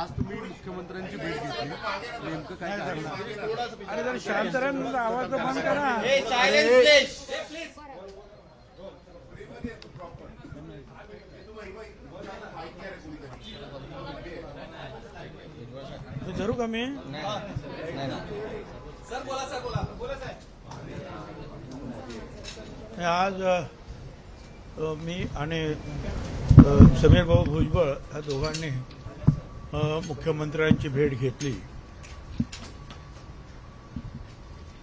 आज तुम्ही मुख्यमंत्र्यांची भेट घेतली, नेमकं काय करणार? अरे जर शांत राहा, आवाज बंद करा. धरू का मी? आज मी आणि समीर भाऊ भुजबळ या दोघांनी मुख्यमंत्र्यांची भेट घेतली.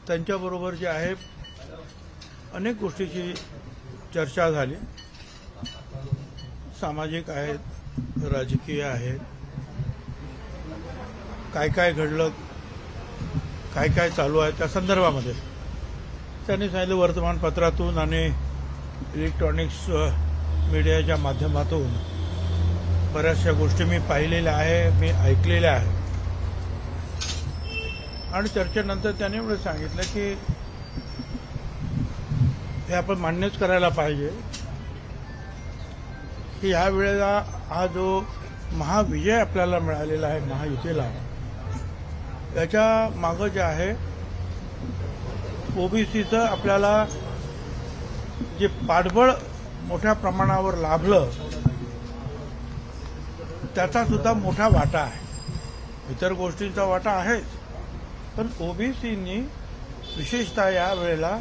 त्यांच्याबरोबर जे आहे अनेक गोष्टीची चर्चा झाली. सामाजिक आहेत, राजकीय आहेत, काय काय घडलं, काय काय चालू आहे त्या संदर्भामध्ये त्यांनी सांगितलं. वर्तमानपत्रातून आणि इलेक्ट्रॉनिक्स मीडियाच्या माध्यमातून बऱ्याचशा गोष्टी मी पाहिलेल्या आहे, मी ऐकलेल्या आहे. आणि चर्चेनंतर त्यांनी एवढं सांगितलं की हे आपण मान्यच करायला पाहिजे की ह्या वेळेला हा जो महाविजय आपल्याला मिळालेला आहे महायुतीला, याच्या मागं जे आहे ओबीसीचं आपल्याला जे पाठबळ मोठ्या प्रमाणावर लाभलं त्याचा सुद्धा मोठा वाटा आहे. इतर गोष्टींचा वाटा आहेच, पण ओबीसीनी विशेषतः या वेळेला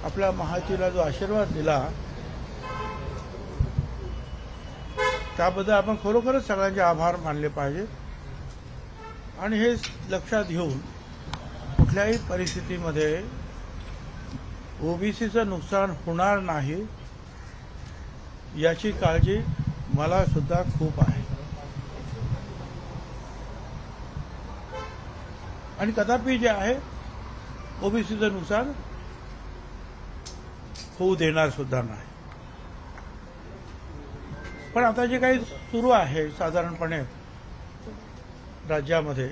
आपल्या महायुतीला जो आशीर्वाद दिला त्याबद्दल आपण खरोखरच सगळ्यांचे आभार मानले पाहिजे. आणि हे लक्षात घेऊन कुठल्याही परिस्थितीमध्ये ओबीसीचं नुकसान होणार नाही याची काळजी मला सुद्धा खूप आहे. आणि कदापि जे आहे ओबीसीचं नुकसान होऊ देणार सुद्धा नाही. पण आता जे काही सुरू आहे साधारणपणे राज्यामध्ये,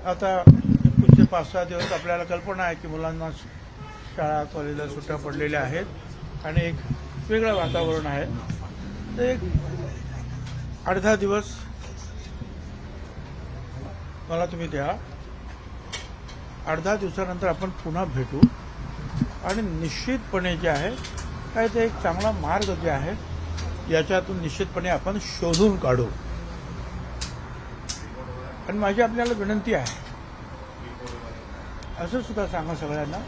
आता पुढचे 5-6 दिवस आपल्याला कल्पना आहे की मुलांना शाळा कॉलेजला सुट्ट्या पडलेल्या आहेत आणि एक वेगळं वातावरण आहे. तर एक 8-10 दिवस मला तुम्ही द्या. 8-10 दिवसानंतर आपण पुन्हा भेटू आणि निश्चितपणे जे आहे काय ते एक चांगला मार्ग जे आहे याच्यातून निश्चितपणे आपण शोधून काढू. आणि माझी आपल्याला विनंती आहे, असं सुद्धा सांगा सगळ्यांना,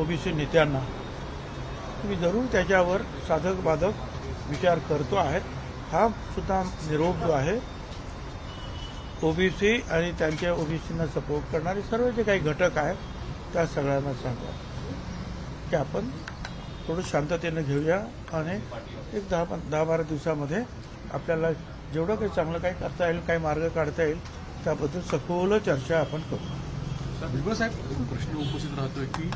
ओबीसी नेत्यांना, तुम्ही जरूर त्याच्यावर साधक बाधक विचार करतो आहेत. हा सुद्धा निरोप जो आहे ओबीसी आणि त्यांच्या ओबीसींना सपोर्ट करणारे सर्व जे काही घटक आहेत त्या सगळ्यांना सांगा की आपण थोडं शांततेनं घेऊया आणि एक 10-12 दिवसामध्ये आपल्याला जेवढं काही चांगलं काही करता येईल, काही मार्ग काढता येईल त्याबद्दल सखोल चर्चा आपण करू. भुजबळ साहेब, प्रश्न उपस्थित राहतोय की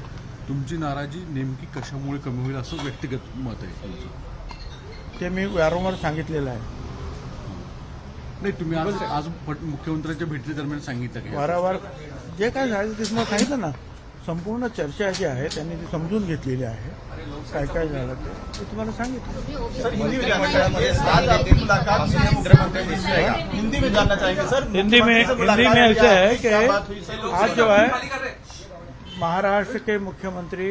तुमची नाराजी नेमकी कशामुळे कमी होईल असं व्यक्तिगत मत आहे तुमचं? ते मी वारंवार सांगितलेलं आहे. नाही, तुम्ही आज मुख्यमंत्र्यांच्या भेटीदरम्यान सांगितलं की वारंवार जे काय झालं ते तुम्हाला सांगितलं ना. संपूर्ण चर्चा जी आहे त्यांनी ती समजून घेतलेली आहे. काय काय झालं ते तुम्हाला सांगितलं. हिंदी में ऐसा है कि आज जो है महाराष्ट्र के मुख्यमंत्री